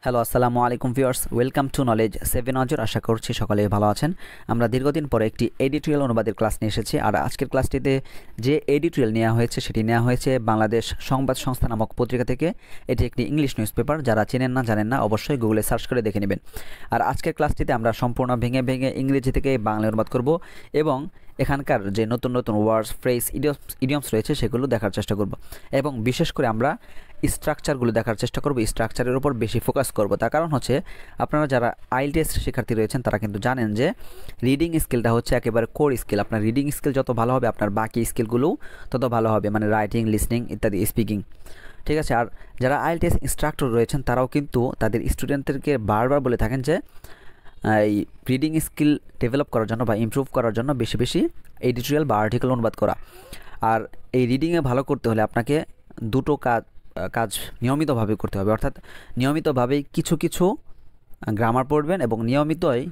Hello, আসসালামু আলাইকুম viewers, welcome to knowledge 7 নজর। আশা করছি সকলে ভালো আছেন। আমরা দীর্ঘদিন পরে একটি এডিটোরিয়াল অনুবাদের ক্লাস নিয়ে এসেছি। আর আজকের ক্লাসটিতে যে এডিটোরিয়াল নেওয়া হয়েছে সেটি নেওয়া হয়েছে বাংলাদেশ সংবাদ সংস্থা নামক পত্রিকা থেকে। এটি একটি ইংলিশ নিউজ পেপার। যারা চেনেন না জানেন না অবশ্যই গুগলে সার্চ করে দেখে নেবেন। আর আজকের ক্লাসটিতে আমরা সম্পূর্ণ ভেঙে ভেঙে ইংরেজি থেকে বাংলা অনুবাদ করব এবং এখানকার যে নতুন নতুন ওয়ার্ডস, ফ্রেজ, ইডিয়মস রয়েছে সেগুলো দেখার চেষ্টা করব এবং বিশেষ করে আমরা স্ট্রাকচারগুলো দেখার চেষ্টা করব। স্ট্রাকচারের উপর বেশি ফোকাস করব। তার কারণ হচ্ছে আপনারা যারা আইএলটিএস শিক্ষার্থী রয়েছেন তারা কিন্তু জানেন যে রিডিং স্কিলটা হচ্ছে একেবারে কোর স্কিল। আপনার রিডিং স্কিল যত ভালো হবে আপনার বাকি স্কিলগুলোও তত ভালো হবে, মানে রাইটিং, লিসনিং ইত্যাদি, স্পিকিং। ঠিক আছে। আর যারা আইএলটিএস ইনস্ট্রাক্টর রয়েছেন তারাও কিন্তু তাদের স্টুডেন্টদেরকে বারবার বলে থাকেন যে এই রিডিং স্কিল ডেভেলপ করার জন্য বা ইমপ্রুভ করার জন্য বেশি বেশি এডিটোরিয়াল বা আর্টিকেল অনুবাদ করা। আর এই রিডিংয়ে ভালো করতে হলে আপনাকে দুটো কাজ নিয়মিতভাবে করতে হবে। অর্থাৎ নিয়মিতভাবেই কিছু কিছু গ্রামার পড়বেন এবং নিয়মিতই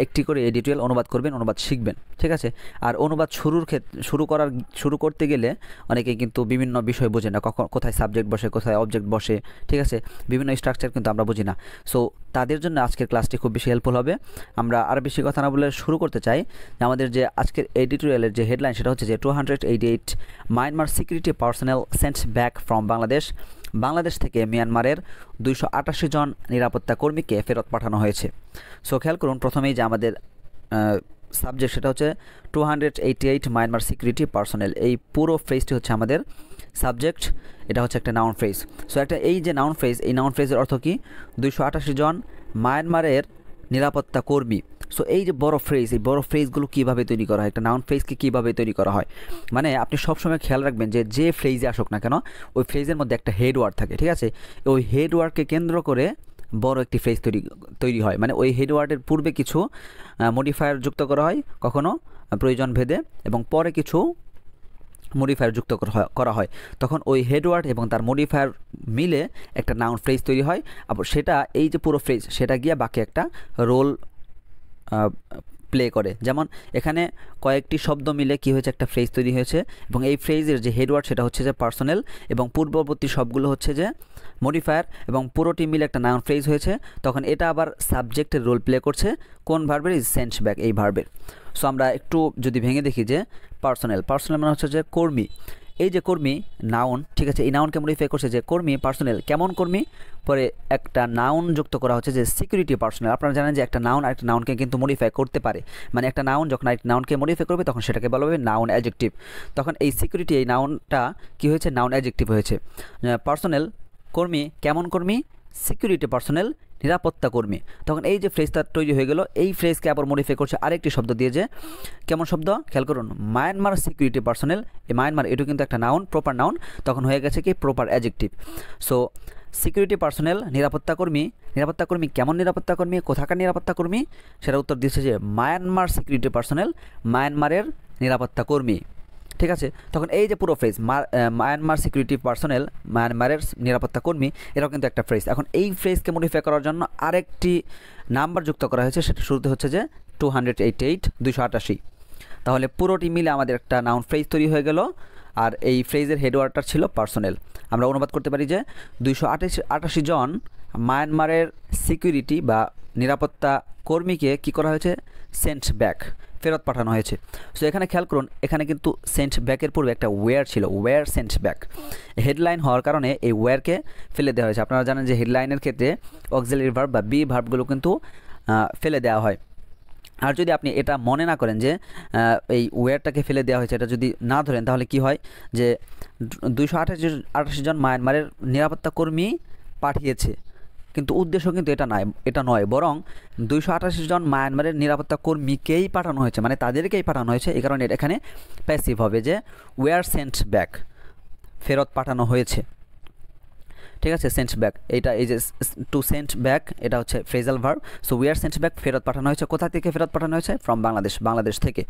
একটি করে এডিটোরিয়াল অনুবাদ করবেন, অনুবাদ শিখবেন। ঠিক আছে। আর অনুবাদ শুরু করতে গেলে অনেকেই কিন্তু বিভিন্ন বিষয় বোঝে না, কোথায় সাবজেক্ট বসে, কোথায় অবজেক্ট বসে। ঠিক আছে। বিভিন্ন স্ট্রাকচার কিন্তু আমরা বুঝি না। সো তাদের জন্য আজকের ক্লাসটি খুব বেশি হেল্পফুল হবে। আমরা আর বেশি কথা না বলে শুরু করতে চাই। আমাদের যে আজকের এডিটোরিয়ালের যে হেডলাইন সেটা হচ্ছে যে 288 Myanmar security personnel sent back from Bangladesh থেকে মিয়ানমারের 288 জন নিরাপত্তা কর্মীকে ফেরত পাঠানো হয়েছে। সো খেয়াল করুন, প্রথমেই যে আমাদের সাবজেক্ট সেটা হচ্ছে 288 মায়ানমার সিকিউরিটি পার্সোনেল। এই পুরো ফ্রেজটি হচ্ছে আমাদের সাবজেক্ট। এটা হচ্ছে একটা নাউন ফ্রেজ। সো এই যে নাউন ফ্রেজ, এই নাউন ফ্রেজের অর্থ কি? 288 জন মায়ানমারের নিরাপত্তা কর্মী। সো এই যে বড় ফ্রেজ, এই বড় ফ্রেজগুলো কীভাবে তৈরি করা হয়, একটা নাউন ফ্রেজকে কীভাবে তৈরি করা হয়, মানে আপনি সবসময় খেয়াল রাখবেন যে ফ্রেজে আসুক না কেন ওই ফ্রেজের মধ্যে একটা হেড ওয়ার্ড থাকে। ঠিক আছে। ওই হেড ওয়ার্ডকে কেন্দ্র করে বড় একটি ফ্রেজ তৈরি হয়। মানে ওই হেড ওয়ার্ডের পূর্বে কিছু মডিফায়ার যুক্ত করা হয় কখনো প্রয়োজন ভেদে, এবং পরে কিছু মডিফায়ার যুক্ত করা হয়। তখন ওই হেডওয়ার্ড এবং তার মডিফায়ার মিলে একটা নাউন ফ্রেজ তৈরি হয়। আবার সেটা এই যে পুরো ফ্রেজ সেটা গিয়ে বাকি একটা রোল প্লে করে। যেমন এখানে কয়েকটি শব্দ মিলে কি হয়েছে, একটা ফ্রেজ তৈরি হয়েছে এবং এই ফ্রেজের যে হেডওয়ার্ড সেটা হচ্ছে যে পার্সোনেল এবং পূর্ববর্তী সবগুলো হচ্ছে যে মডিফায়ার এবং পুরোটি মিলে একটা নাউন ফ্রেজ হয়েছে। তখন এটা আবার সাবজেক্টের রোল প্লে করছে কোন ভার্বের? ইজ সেন্ট ব্যাক, এই ভার্বের। সো আমরা একটু যদি ভেঙে দেখি যে পার্সোনেল মানে হচ্ছে যে কর্মী। এই যে কর্মী নাউন, ঠিক আছে, এই নাউনকে মডিফাই করছে যে কর্মী পার্সোনেল। কেমন কর্মী? পরে একটা নাউন যুক্ত করা হচ্ছে যে সিকিউরিটি পার্সোনেল। আপনারা জানেন যে একটা নাউন আরেকটা নাউনকে কিন্তু মডিফাই করতে পারে। মানে একটা নাউন যখন আরেকটা নাউনকে মডিফাই করবে তখন সেটাকে বলা হবে নাউন অ্যাডজেক্টিভ। তখন এই সিকিউরিটি, এই নাউনটা কি হয়েছে? নাউন অ্যাডজেক্টিভ হয়েছে। পার্সোনেল কর্মী, কেমন কর্মী? সিকিউরিটি পার্সোনেল, নিরাপত্তা কর্মী। তখন এই যে ফ্রেজটা তৈরি হয়ে গেল, এই ফ্রেজকে আবার মডিফাই করছে আরেকটি শব্দ দিয়ে। যে কেমন শব্দ? খেয়াল করুন, মায়ানমার সিকিউরিটি পার্সোনেল। এই মায়ানমার এটা কিন্তু একটা নাউন, প্রপার নাউন, তখন হয়ে গেছে কি? Proper adjective. So security personnel, নিরাপত্তা কর্মী কেমন নিরাপত্তা কর্মী? কোথাকার নিরাপত্তা কর্মী? সেটা উত্তর দিচ্ছে যে মায়ানমার সিকিউরিটি পার্সোনেল, মায়ানমারের নিরাপত্তা কর্মী। ঠিক আছে। তখন এই যে পুরো ফ্রেজ মায়ানমার সিকিউরিটি পার্সোনেল, মায়ানমারের নিরাপত্তা কর্মী, এটাও কিন্তু একটা ফ্রেজ। এখন এই ফ্রেজকে মডিফাই করার জন্য আরেকটি নাম্বার যুক্ত করা হয়েছে, সেটা শুরুতে হচ্ছে যে 288। তাহলে পুরোটি মিলে আমাদের একটা নাউন ফ্রেজ তৈরি হয়ে গেল। আর এই ফ্রেজের হেডওয়ার্ডটা ছিল পার্সোনেল। আমরা অনুবাদ করতে পারি যে 288 জন মায়ানমারের সিকিউরিটি বা নিরাপত্তা কর্মীকে কী করা হয়েছে? সেন্ট ব্যাক, ফেরত পাঠানো হয়েছে। সো এখানে খেয়াল করুন, এখানে কিন্তু সেন্ট ব্যাকের পূর্বে একটা ওয়্যার ছিল, ওয়্যার সেন্ট ব্যাক। হেডলাইন হওয়ার কারণে এই ওয়্যারকে ফেলে দেওয়া হয়েছে। আপনারা জানেন যে হেডলাইনের ক্ষেত্রে অক্সিলারি ভার্ব বা বি ভার্বগুলো কিন্তু ফেলে দেওয়া হয়। আর যদি আপনি এটা মনে না করেন যে এই ওয়্যারটাকে ফেলে দেওয়া হয়েছে, এটা যদি না ধরেন তাহলে কি হয় যে 288 জন মায়ানমারের নিরাপত্তা কর্মী পাঠিয়েছে, কিন্তু উদ্দেশ্য কিন্তু এটা নয়, বরং 288 জন মায়ানমারের নিরাপত্তা কর্মীকেই পাঠানো হয়েছে, মানে তাদেরকেই পাঠানো হয়েছে। এই কারণে এখানে প্যাসিভ হবে যে ওয়্যার সেন্ট ব্যাক, ফেরত পাঠানো হয়েছে। ঠিক আছে। সেন্ট ব্যাক, এইটা এই যে টু সেন্ট ব্যাক, এটা হচ্ছে phrasal verb. So we are sent back, ফেরত পাঠানো হয়েছে। কোথা থেকে ফেরত পাঠানো হয়েছে? ফ্রম বাংলাদেশ থেকে।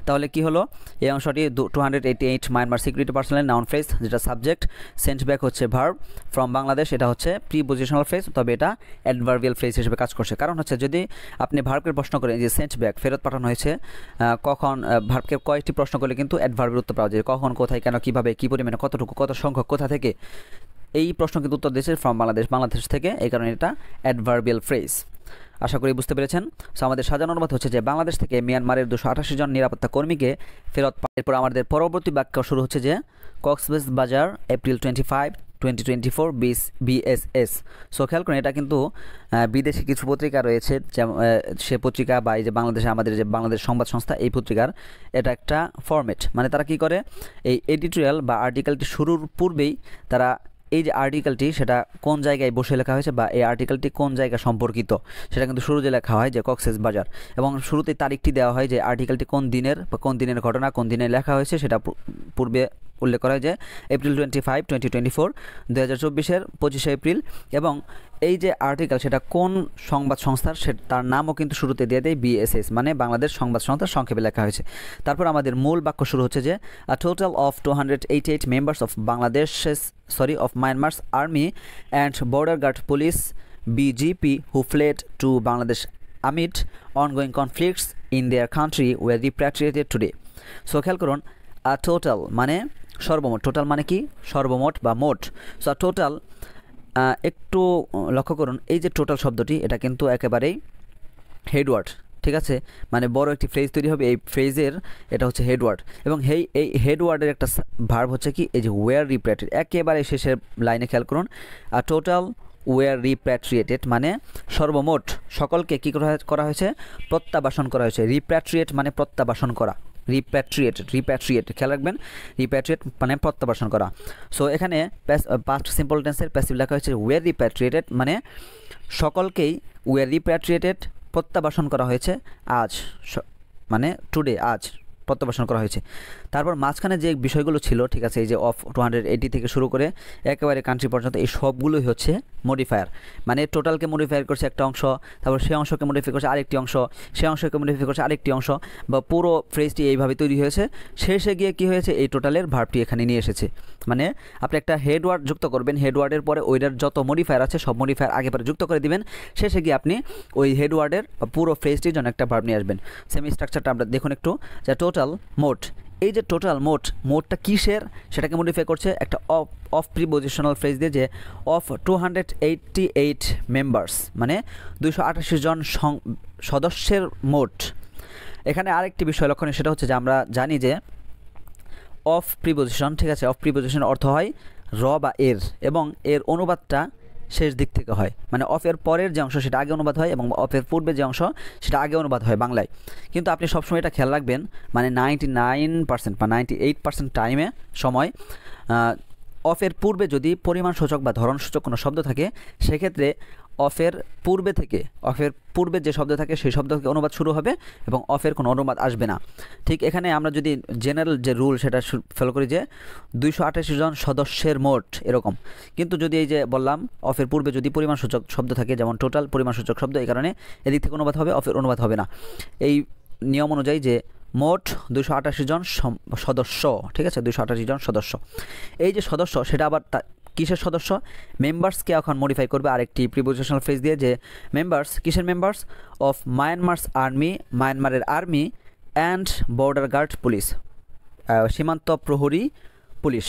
তাহলে কি হলো? এই অংশটি 288 Myanmar security personnel noun phrase, যেটা সাবজেক্ট। সেন্ট ব্যাক হচ্ছে ভার্ব। ফ্রম বাংলাদেশ এটা হচ্ছে প্রিপোজিশনাল ফ্রেজ, তবে এটা অ্যাডভার্বিয়াল ফ্রেজ হিসেবে কাজ করছে। কারণ হচ্ছে যদি আপনি ভার্বকে প্রশ্ন করেন যে সেন্ট ব্যাক, ফেরত পাঠানো হয়েছে, কখন, ভার্বকে কয়েকটি প্রশ্ন করলে কিন্তু অ্যাডভার্বের উত্তর পাওয়া যায়। কখন, কোথায়, কেন, কীভাবে, কী পরিমাণে, কতটুকু, কত সংখ্যক, কোথা থেকে। এই প্রশ্ন কিন্তু উত্তর দিয়েছে ফ্রম বাংলাদেশ থেকে, এই কারণে এটা অ্যাডভার্বিয়াল ফ্রেজ। আশা করি বুঝতে পেরেছেন। সো আমাদের সাজানো অনুবাদ হচ্ছে যে বাংলাদেশ থেকে মিয়ানমারের 288 জন নিরাপত্তা কর্মীকে ফেরত পায়। এরপর আমাদের পরবর্তী বাক্য শুরু হচ্ছে যে কক্সবাজার এপ্রিল 25, 2024 BSS। সো খেয়াল করুন, এটা কিন্তু বিদেশি কিছু পত্রিকা রয়েছে, যেমন সে পত্রিকা বা এই যে বাংলাদেশে আমাদের যে বাংলাদেশ সংবাদ সংস্থা, এই পত্রিকার এটা একটা ফরম্যাট। মানে তারা কি করে, এই এডিটোরিয়াল বা আর্টিকেলটি শুরুর পূর্বেই তারা এই যে আর্টিকেলটি সেটা কোন জায়গায় বসে লেখা হয়েছে বা এই আর্টিকেলটি কোন জায়গা সম্পর্কিত সেটা কিন্তু শুরুতে লেখা হয় যে কক্সবাজার, এবং শুরুতেই তারিখটি দেওয়া হয় যে আর্টিকেলটি কোন দিনের বা কোন দিনের ঘটনা, কোন দিনে লেখা হয়েছে সেটা পূর্বে উল্লেখ করা হয় যে এপ্রিল 25, 2024, 2024-এর 25শে এপ্রিল, এবং এই যে আর্টিকেল সেটা কোন সংবাদ সংস্থার তার নামও কিন্তু শুরুতে দিয়ে দেয় BSS, মানে বাংলাদেশ সংবাদ সংস্থার সংক্ষেপে লেখা হয়েছে। তারপর আমাদের মূল বাক্য শুরু হচ্ছে যে a total of 288 members of Myanmar's army and border guard police BGP who fled to Bangladesh amid ongoing conflicts in their country were repatriated today. So খেয়াল করুন, আ টোটাল মানে সর্বমোট, টোটাল মানে কি সর্বমোট বা মোট। সো টোটাল একটু লক্ষ্য করুন, এই যে টোটাল শব্দটি এটা কিন্তু একেবারেই হেডওয়ার্ড, ঠিক আছে, মানে বড় একটি ফ্রেজ তৈরি হবে, এই ফ্রেজের এটা হচ্ছে হেডওয়ার্ড, এবং এই হেডওয়ার্ডের একটা ভার্ব হচ্ছে কি এই যে ওয়ার রিপ্যাট্রিয়েটেড। একেবারে শেষের লাইনে খেয়াল করুন, আ টোটাল ওয়ার রিপ্যাট্রিয়েটেড মানে সর্বমোট সকলকে কী করা হয়েছে, প্রত্যাবাসন করা হয়েছে। রিপ্যাট্রিয়েট মানে প্রত্যাবাসন করা, রিপ্যাট্রিয়েট খেয়াল রাখবেন, রিপ্যাট্রিয়েট মানে প্রত্যাবাসন করা। সো এখানে পাস্ট সিম্পল টেন্সের প্যাসিভ লেখা হয়েছে ওয়ার রিপ্যাট্রিয়েটেড, মানে সকলকেই ওয়ার রিপ্যাট্রিয়েটেড প্রত্যাবাসন করা হয়েছে আজ, মানে টুডে, আজ প্রত্যাবাসন করা হয়েছে। তারপর মাঝখানে যে বিষয়গুলো ছিল, ঠিক আছে, এই যে অফ 280 থেকে শুরু করে একেবারে কান্ট্রি পর্যন্ত, এই সবগুলোই হচ্ছে মডিফায়ার, মানে টোটালকে মডিফায়ার করছে একটা অংশ, তারপর সেই অংশকে মডিফাই করছে আরেকটি অংশ, সেই অংশকে মডিফাই করছে আরেকটি অংশ, বা পুরো ফ্রেজটি এইভাবে তৈরি হয়েছে। শেষে গিয়ে কি হয়েছে, এই টোটালের ভার্বটি এখানে নিয়ে এসেছে। মানে আপনি একটা হেডওয়ার্ড যুক্ত করবেন, হেডওয়ার্ডের পরে ওইটার যত মডিফায়ার আছে সব মডিফায়ার আগে পরে যুক্ত করে দিবেন, শেষে গিয়ে আপনি ওই হেডওয়ার্ডের পুরো ফ্রেজটির জন্য একটা ভার্ব নিয়ে আসবেন। সেমি স্ট্রাকচারটা আমরা দেখুন একটু, যে টোটাল মোট, এই যে টোটাল মোটটা কিসের সেটাকে মডিফাই করছে একটা অফ প্রিপোজিশনাল ফ্রেজ দিয়ে, যে অফ 288 মেম্বার্স মানে 288 জন সদস্যের মোট। এখানে আরেকটি বিষয় লক্ষণীয়, সেটা হচ্ছে যে আমরা জানি যে অফ প্রিপোজিশন, ঠিক আছে, অফ প্রিপোজিশন অর্থ হয় র বা এর, এবং এর অনুবাদটা শেষ দিক থেকে হয়, মানে অফের পরের যে অংশ সেটা আগে অনুবাদ হয় এবং অফের পূর্বে যে অংশ সেটা আগে অনুবাদ হয় বাংলায়। কিন্তু আপনি সবসময় এটা খেয়াল রাখবেন, মানে 99% বা 98% সময় অফের পূর্বে যদি পরিমাণসূচক বা ধরনসূচক কোনো শব্দ থাকে, সেক্ষেত্রে অফের পূর্বে যে শব্দ থাকে সেই শব্দ থেকে অনুবাদ শুরু হবে এবং অফের কোনো অনুবাদ আসবে না। ঠিক এখানে আমরা যদি জেনারেল যে রুল সেটা ফলো করি যে 288 জন সদস্যের মোট এরকম, কিন্তু যদি এই যে বললাম অফের পূর্বে যদি পরিমাণসূচক শব্দ থাকে, যেমন টোটাল পরিমাণসূচক শব্দ, এই কারণে এদিক থেকে অনুবাদ হবে, অফের অনুবাদ হবে না। এই নিয়ম অনুযায়ী যে মোট 288 জন সদস্য, ঠিক আছে, 288 জন সদস্য। এই যে সদস্য সেটা আবার কিসের সদস্য, মেম্বার্সকে এখন মডিফাই করবে আরেকটি প্রিপোজিশনাল ফ্রেজ দিয়ে, যে মেম্বার্স কিসের মেম্বার্স, অফ মায়ানমারস আর্মি, মায়ানমারের আর্মি অ্যান্ড বর্ডার গার্ড পুলিশ, সীমান্ত প্রহরী পুলিশ,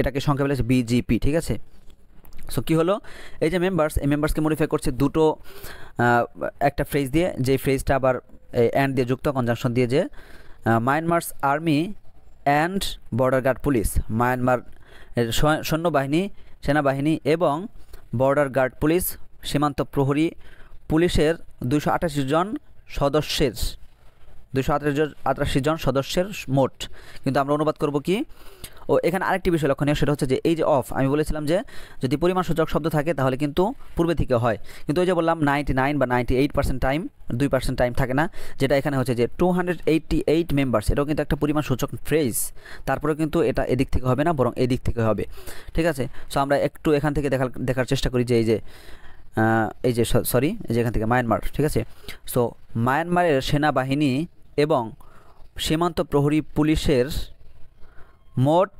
এটাকে সংক্ষেপে বলেছে BGP, ঠিক আছে। সো কী হলো, এই যে মেম্বার্স, এই মেম্বার্সকে মডিফাই করছে দুটো একটা ফ্রেজ দিয়ে, যে ফ্রেজটা আবার অ্যান্ড দিয়ে যুক্ত, কনজাংশন দিয়ে, যে Myanmar's army and border guard police, Myanmar সৈন্যবাহিনী, সেনাবাহিনী এবং বর্ডার গার্ড পুলিশ, সীমান্ত প্রহরী পুলিশের 288 জন সদস্যের, 288 জন সদস্যের মোট। কিন্তু আমরা অনুবাদ করব কি, ও এখানে আরেকটি বিষয় লক্ষণীয়, সেটা হচ্ছে যে এই যে অফ, আমি বলেছিলাম যে যদি পরিমাণসূচক শব্দ থাকে তাহলে কিন্তু পূর্বে থেকে হয়, কিন্তু ওই যে বললাম 99 বা 98% টাইম, 2% টাইম থাকে না, যেটা এখানে হচ্ছে যে 288 মেম্বার্স, এটাও কিন্তু একটা পরিমাণসূচক ফ্রেজ, তারপরেও কিন্তু এটা এদিক থেকে হবে না, বরং এদিক থেকে হবে, ঠিক আছে। সো আমরা একটু এখান থেকে দেখার চেষ্টা করি যে এই যে এখান থেকে মায়ানমার, ঠিক আছে। সো মায়ানমারের সেনাবাহিনী এবং সীমান্ত প্রহরী পুলিশের মোট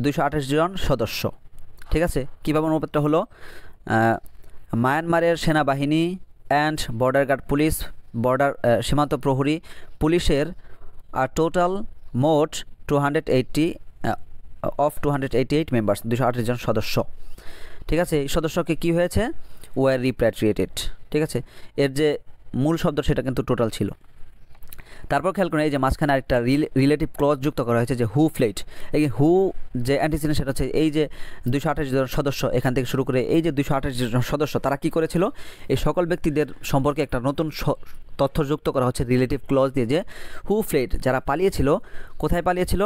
228 জন সদস্য, ঠিক আছে। কীভাবে অনুপাতটা হলো, মায়ানমারের সেনাবাহিনী অ্যান্ড বর্ডার গার্ড পুলিশ, সীমান্ত প্রহরী পুলিশের টোটাল মোট 280 অফ 288 মেম্বার্স, 228 জন সদস্য। ঠিক আছে, এই সদস্যকে কি হয়েছে, ওয়ার রিপ্যাট্রিয়েটেড। ঠিক আছে, এর যে মূল শব্দ সেটা কিন্তু টোটাল ছিল। তারপর খেয়াল করেন এই যে মাঝখানে আরেকটা রিলেটিভ ক্লজ যুক্ত করা হয়েছে যে হু ফ্লেড। এই হু যে অ্যান্টিসিডেন্ট সেটা হচ্ছে এই যে 228 জন সদস্য এখান থেকে শুরু করে এই যে 228 জন সদস্য তারা কি করেছিল, এই সকল ব্যক্তিদের সম্পর্কে একটা নতুন তথ্য যুক্ত করা হচ্ছে রিলেটিভ ক্লজ দিয়ে যে হু ফ্লেড, যারা পালিয়েছিল, কোথায় পালিয়েছিল,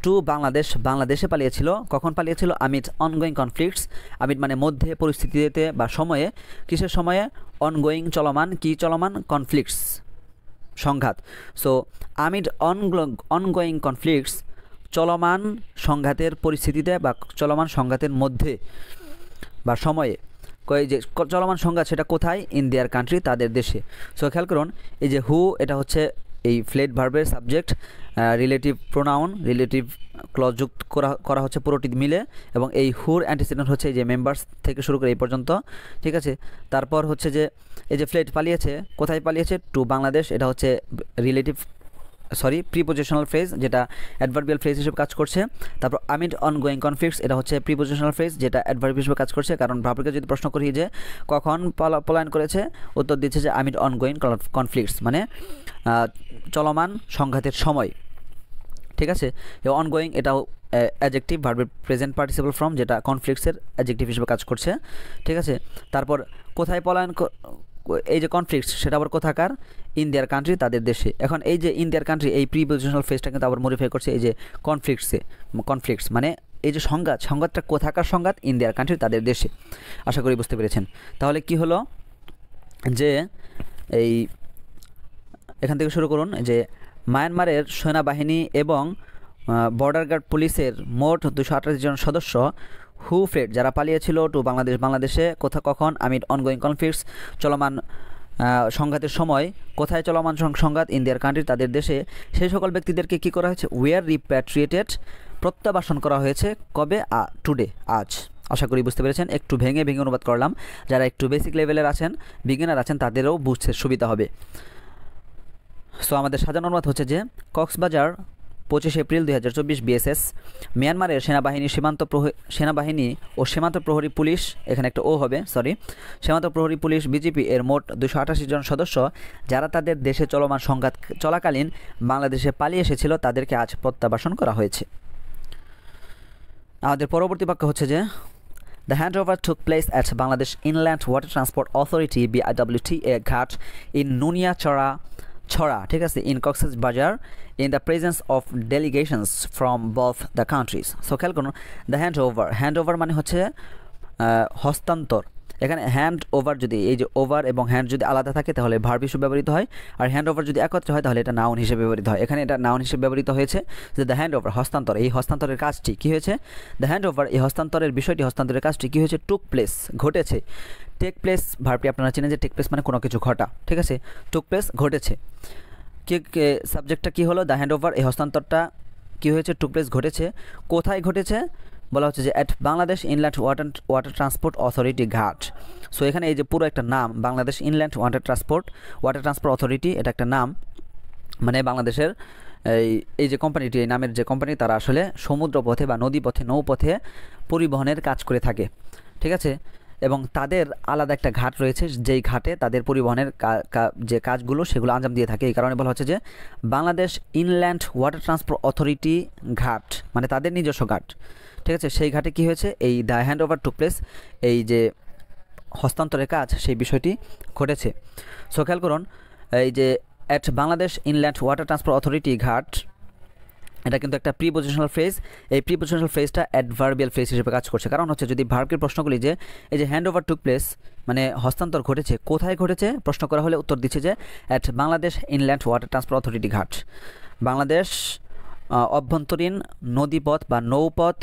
টু বাংলাদেশ, বাংলাদেশে পালিয়েছিল। কখন পালিয়েছিল, আমিড অনগোয়িং কনফ্লিক্টস, আমিড মানে মধ্যে, পরিস্থিতিতে বা সময়ে, কিসের সময়ে, অনগোয়িং চলমান, কি চলমান, কনফ্লিক্টস সংঘাত। সো আমিড অনগোয়িং কনফ্লিক্টস, চলমান সংঘাতের পরিস্থিতিতে বা চলমান সংঘাতের মধ্যে বা সময়ে, যে চলমান সংঘাত সেটা কোথায়, ইন দেয়ার কান্ট্রি, তাদের দেশে। সো খেয়াল করুন এই যে হু এটা হচ্ছে এই ফ্লেড ভার্বের subject, relative pronoun, relative clause যুক্ত করা হচ্ছে পুরোটি মিলে, এবং এই হুর অ্যান্টিসিডেন্ট হচ্ছে এই যে মেম্বার্স থেকে শুরু করে এই পর্যন্ত। ঠিক আছে, তারপর হচ্ছে যে এই যে ফ্লেড পালিয়েছে, কোথায় পালিয়েছে, টু বাংলাদেশ, এটা হচ্ছে প্রিপোজিশনাল ফ্রেজ, যেটা অ্যাডভার্বিয়াল ফ্রেজ হিসেবে কাজ করছে। তারপর আমিড অনগোয়িং কনফ্লিক্টস, এটা হচ্ছে প্রিপোজিশনাল ফ্রেজ, যেটা অ্যাডভার্ব হিসেবে কাজ করছে। কারণ ভার্বকে যদি প্রশ্ন করি যে কখন পলায়ন করেছে, উত্তর দিচ্ছে যে আমিড অনগোয়িং কনফ্লিক্টস, মানে চলমান সংঘাতের সময়। ঠিক আছে, অনগোয়িং এটাও অ্যাডজেক্টিভ, ভার্বের প্রেজেন্ট পার্টিসিপল ফর্ম, যেটা কনফ্লিক্টসের অ্যাডজেক্টিভ হিসেবে কাজ করছে। ঠিক আছে, তারপর কোথায় পলায়ন, এই যে কনফ্লিক্টস সেটা আবার কোথাকার, ইন দেয়ার কান্ট্রি, তাদের দেশে। এখন এই যে ইন দেয়ার কান্ট্রি, এই প্রিপোজিশনাল ফ্রেজটা কিন্তু আবার মডিফাই করছে এই যে কনফ্লিক্টস মানে এই যে সংঘাতটা কোথাকার সংঘাত, ইন দেয়ার কান্ট্রি, তাদের দেশে। আশা করি বুঝতে পেরেছেন। তাহলে কি হলো যে এই এখান থেকে শুরু করুন যে মায়ানমারের সেনাবাহিনী এবং বর্ডার গার্ড পুলিশের মোট 228 জন সদস্য হু ফ্লেড, যারা পালিয়েছিল, টু বাংলাদেশে, কখন, আমিড অনগোয়িং কনফ্লিক্টস, চলমান সংঘাতের সময়, কোথায় চলমান সংঘাত, ইন দেয়ার কান্ট্রি, তাদের দেশে, সেই সকল ব্যক্তিদেরকে কি করা হয়েছে, ওয়ার রিপ্যাট্রিয়েটেড, প্রত্যাবাসন করা হয়েছে। কবে, টুডে, আজ। আশা করি বুঝতে পেরেছেন। একটু ভেঙে অনুবাদ করলাম, যারা একটু বেসিক লেভেলের আছেন, বিগিনার আছেন, তাদেরও বুঝতে সুবিধা হবে। সো আমাদের সাজানো অনুবাদ হচ্ছে যে কক্সবাজার 25 এপ্রিল 2024 বিএসএস মিয়ানমারের সেনাবাহিনী ও সীমান্ত প্রহরী পুলিশ, এখানে একটা ও হবে, সীমান্ত প্রহরী পুলিশ বিজিপি এর মোট 288 জন সদস্য, যারা তাদের দেশে চলমান সংঘাত চলাকালীন বাংলাদেশে পালিয়ে এসেছিল, তাদেরকে আজ প্রত্যাবাসন করা হয়েছে। আমাদের পরবর্তী বাক্য হচ্ছে যে The handover took place at Bangladesh Inland Water Transport Authority BIWTA Ghat in Nunia Chora, ঠিক আছে, in Cox's Bazar, in the presence of delegations from both the countries. So খেয়াল করুন, the handover মানে হচ্ছে হস্তান্তর। এখানে হ্যান্ড ওভার, যদি এই যে ওভার এবং হ্যান্ড যদি আলাদা থাকে তাহলে ভার্ব হিসেবে ব্যবহৃত হয়, আর হ্যান্ড ওভার যদি একত্রে হয় তাহলে এটা নাউন হিসেবে ব্যবহৃত হয়। এখানে এটা নাউন হিসেবে ব্যবহৃত হয়েছে যে দ্য হ্যান্ড ওভার, হস্তান্তর। এই হস্তান্তরের কাজটি কী হয়েছে, দ্য হ্যান্ড ওভার, এই হস্তান্তরের বিষয়টি, হস্তান্তরের কাজটি কী হয়েছে, টুক প্লেস, ঘটেছে। টেক প্লেস ভার্বটি আপনারা চেনেন যে টেক প্লেস মানে কোনো কিছু ঘটা। ঠিক আছে, টুক প্লেস, ঘটেছে। সাবজেক্টটা কী হলো, দ্য হ্যান্ড ওভার, এই হস্তান্তরটা কী হয়েছে, টুক প্লেস, ঘটেছে। কোথায় ঘটেছে, বলা হচ্ছে যে at Bangladesh inland water transport authority ঘাট। সো এখানে এই যে পুরো একটা নাম, Bangladesh inland water transport authority, এটা একটা নাম, মানে বাংলাদেশের এই যে কোম্পানিটি, এই নামের যে কোম্পানি, তারা আসলে সমুদ্রপথে বা নদীপথে, নৌপথে পরিবহনের কাজ করে থাকে। ঠিক আছে, এবং তাদের আলাদা একটা ঘাট রয়েছে, যেই ঘাটে তাদের পরিবহনের যে কাজগুলো সেগুলো আঞ্জাম দিয়ে থাকে। এই কারণে বলা হচ্ছে যে Bangladesh inland water transport authority ঘাট, মানে তাদের নিজস্ব ঘাট। ঠিক আছে, সেই ঘাটে কি হয়েছে, এই the hand over took place, এই যে হস্তান্তরের কাজ, সেই বিষয়টি ঘটেছে। সো খেয়াল করুন, এই যে at Bangladesh inland water transport authority ঘাট, এটা কিন্তু একটা প্রিপোজিশনাল ফ্রেজ। এই প্রিপোজিশনাল ফ্রেজটা অ্যাডভার্বিয়াল ফ্রেজ হিসেবে কাজ করছে। কারণ হচ্ছে যদি ভার্বের প্রশ্নগুলি যে এই যে হ্যান্ড ওভার টুক প্লেস মানে হস্তান্তর ঘটেছে, কোথায় ঘটেছে প্রশ্ন করা হলে উত্তর দিচ্ছে যে at Bangladesh inland water transport authority ঘাট, বাংলাদেশ অভ্যন্তরীণ নদীপথ বা নৌপথ